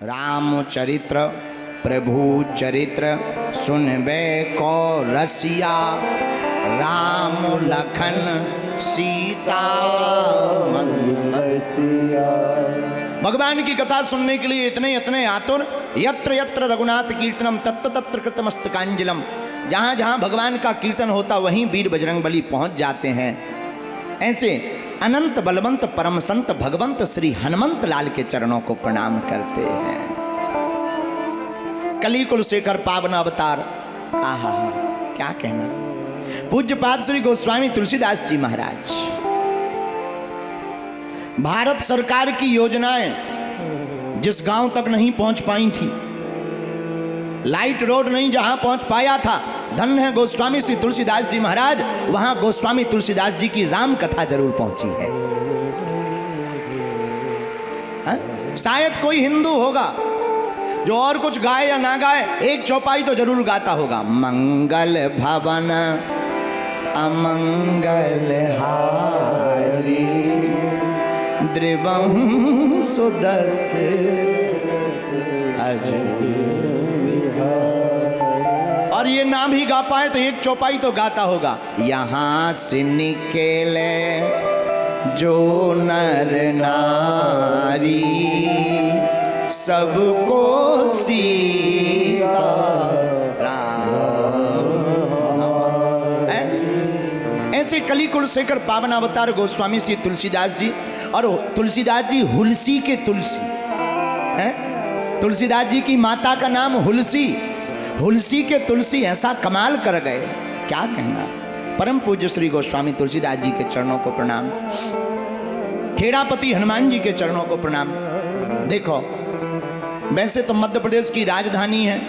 रामचरित्र प्रभु चरित्र सुनबे को रसिया, राम लखन सीता मन बसिया। भगवान की कथा सुनने के लिए इतने इतने आतुर, यत्र यत्र रघुनाथ कीर्तनम तत्र तत्र कृतमस्तकांजलम। जहाँ जहाँ भगवान का कीर्तन होता वहीं वीर बजरंगबली पहुँच जाते हैं। ऐसे अनंत बलवंत परम संत भगवंत श्री हनुमंत लाल के चरणों को प्रणाम करते हैं। कली कुलशेखर पावन अवतार, आहा क्या कहना। पूज्यपाद श्री गोस्वामी तुलसीदास जी महाराज, भारत सरकार की योजनाएं जिस गांव तक नहीं पहुंच पाई थी, लाइट रोड नहीं जहां पहुंच पाया था, धन्य है गोस्वामी श्री तुलसीदास जी महाराज, वहां गोस्वामी तुलसीदास जी की राम कथा जरूर पहुंची है। शायद कोई हिंदू होगा जो और कुछ गाए या ना गाए, एक चौपाई तो जरूर गाता होगा। मंगल भवन अमंगल हारी, द्रिवं सुदस और ये ना भी गा पाए तो एक चौपाई तो गाता होगा। यहाँ से निकले जो नर नारी, सबको सीता राम। ऐसे कली कुलशेखर पावन अवतार गोस्वामी श्री तुलसीदास जी, और तुलसीदास जी हुलसी के तुलसी हैं। तुलसीदास जी की माता का नाम हुलसी, हुलसी के तुलसी, ऐसा कमाल कर गए, क्या कहना। परम पूज्य श्री गोस्वामी तुलसीदास जी के चरणों को प्रणाम, खेड़ापति हनुमान जी के चरणों को प्रणाम। देखो, वैसे तो मध्य प्रदेश की राजधानी है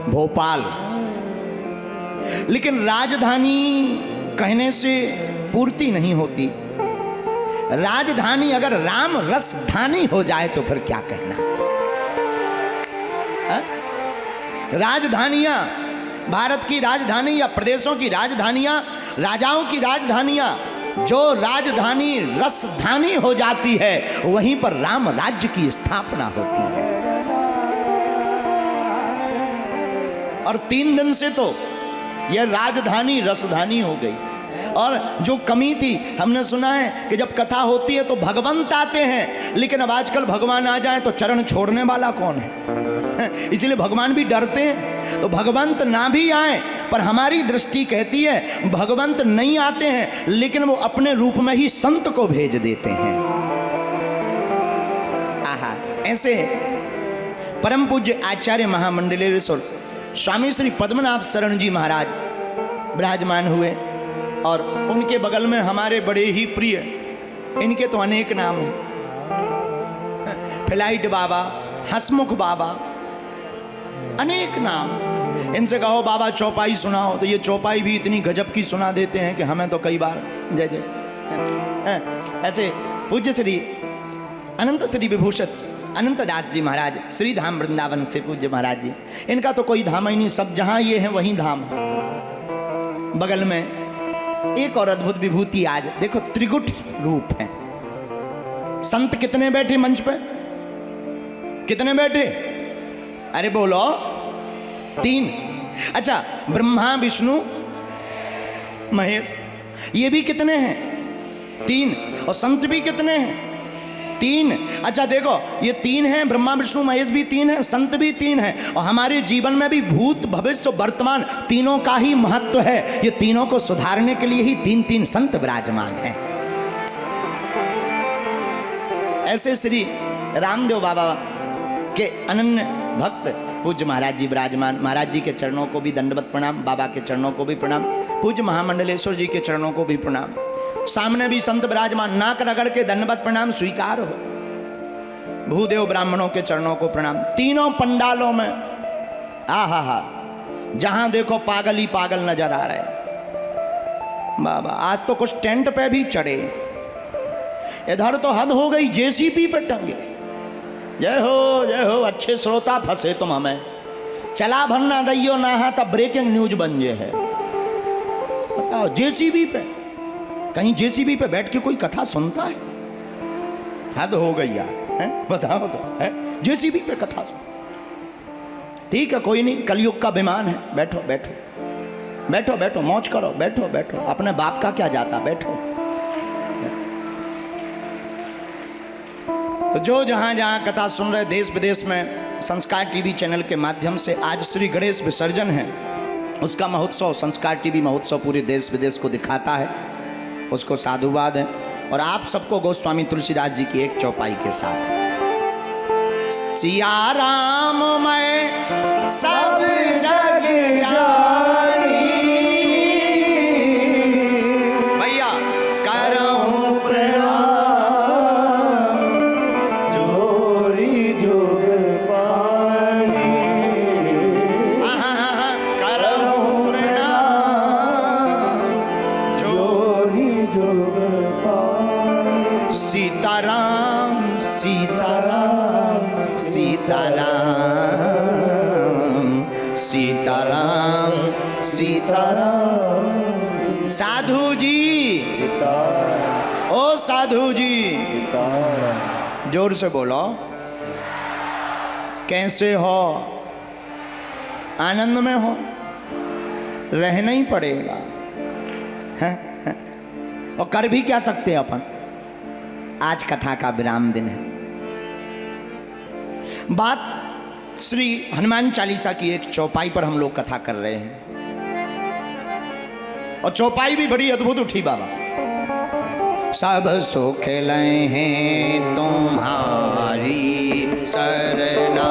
भोपाल, लेकिन राजधानी कहने से पूर्ति नहीं होती। राजधानी अगर राम रसधानी हो जाए तो फिर क्या कहना। राजधानियां, भारत की राजधानी या प्रदेशों की राजधानियां, राजाओं की राजधानियां, जो राजधानी रसधानी हो जाती है वहीं पर राम राज्य की स्थापना होती है। और 3 दिन से तो यह राजधानी रसधानी हो गई। और जो कमी थी, हमने सुना है कि जब कथा होती है तो भगवंत आते हैं, लेकिन अब आजकल भगवान आ जाए तो चरण छोड़ने वाला कौन है, इसलिए भगवान भी डरते हैं। तो भगवंत ना भी आए, पर हमारी दृष्टि कहती है भगवंत नहीं आते हैं, लेकिन वो अपने रूप में ही संत को भेज देते हैं। आहा, ऐसे परम पूज्य आचार्य महामंडलेश्वर स्वामी श्री पद्मनाभ शरण जी महाराज विराजमान हुए, और उनके बगल में हमारे बड़े ही प्रिय, इनके तो अनेक नाम हैं, फ्लाइट बाबा, हसमुख बाबा, अनेक नाम। इनसे कहो बाबा चौपाई सुनाओ तो ये चौपाई भी इतनी गजब की सुना देते हैं कि हमें तो कई बार जय जय। ऐसे पूज्य श्री अनंत श्री विभूषित अनंत दास जी महाराज श्री धाम वृंदावन से पूज्य महाराज जी, इनका तो कोई धाम ही नहीं, सब जहां ये है वहीं धाम। बगल में एक और अद्भुत विभूति, आज देखो त्रिगुट रूप है। संत कितने बैठे मंच पे, कितने बैठे, अरे बोलो 3। अच्छा, ब्रह्मा विष्णु महेश, ये भी कितने हैं, 3। और संत भी कितने हैं, 3। अच्छा देखो, ये 3 हैं, ब्रह्मा विष्णु महेश भी 3 हैं, संत भी 3 हैं। और हमारे जीवन में भी भूत भविष्य वर्तमान तीनों का ही महत्व है। ये तीनों को सुधारने के लिए ही 3 संत विराजमान हैं। ऐसे श्री रामदेव बाबा के अनन्य भक्त पूज्य महाराज जी विराजमान, महाराज जी के चरणों को भी दंडवत प्रणाम, बाबा के चरणों को भी प्रणाम, पूज्य महामंडलेश्वर जी के चरणों को भी प्रणाम। सामने भी संत विराजमान, नाक रगड़ के दंडवत प्रणाम स्वीकार हो। भूदेव ब्राह्मणों के चरणों को प्रणाम। तीनों पंडालों में आहा हा, जहां देखो पागल ही पागल नजर आ रहे। बाबा आज तो कुछ टेंट पे भी चढ़े, इधर तो हद हो गई, जेसीबी पे टंगे। जय हो, अच्छे श्रोता फंसे तुम हमें। चला भरना दैयो ना हा तब ब्रेकिंग न्यूज बन जे है। बताओ, जेसीबी पे, कहीं जेसीबी पे बैठ के कोई कथा सुनता है? हद हो गई यार, बताओ तो है? जेसीबी पे कथा सुनो। ठीक है, कोई नहीं, कलयुग का विमान है, बैठो बैठो बैठो बैठो, मौज करो, बैठो बैठो, अपने बाप का क्या जाता, बैठो। तो जो जहां जहां कथा सुन रहे देश विदेश में, संस्कार टीवी चैनल के माध्यम से आज श्री गणेश विसर्जन है, उसका महोत्सव, संस्कार टीवी महोत्सव पूरे देश विदेश को दिखाता है, उसको साधुवाद है। और आप सबको गोस्वामी तुलसीदास जी की एक चौपाई के साथ, सिया राम मैं सब जग जानी, भैया करऊं प्रणाम जोरी जोग पानी, करऊं प्रणाम जोरी जोग पानी। सीताराम सीताराम सीताराम सीताराम सीताराम। साधु जी, ओ साधु जी, जोर से बोलो, कैसे हो? आनंद में हो? रहना ही पड़ेगा, हैं? और कर भी क्या सकते हैं अपन? आज कथा का विराम दिन है। बात श्री हनुमान चालीसा की एक चौपाई पर हम लोग कथा कर रहे हैं, और चौपाई भी बड़ी अद्भुत उठी बाबा। सब सुख लय हैं तुम्हारी सरना,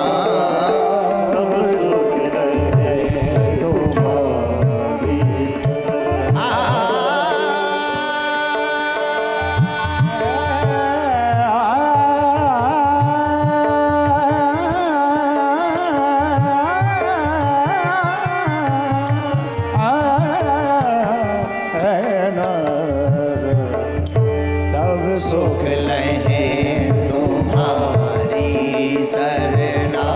सब सुख लय हैं तुम्हारी सुख लहे तुम्हारी सरना,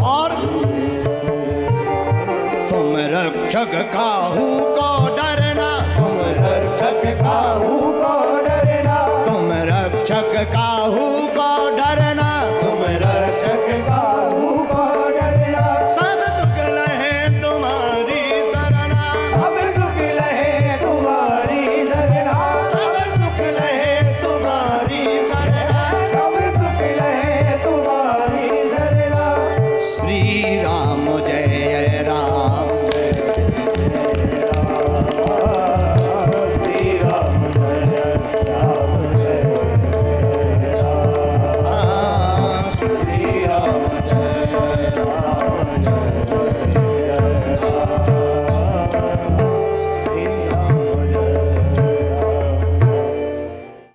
और तुम रक्षक काहू को डरना, तुम रक्षक काहू को डरना, तुम रक्षक काहू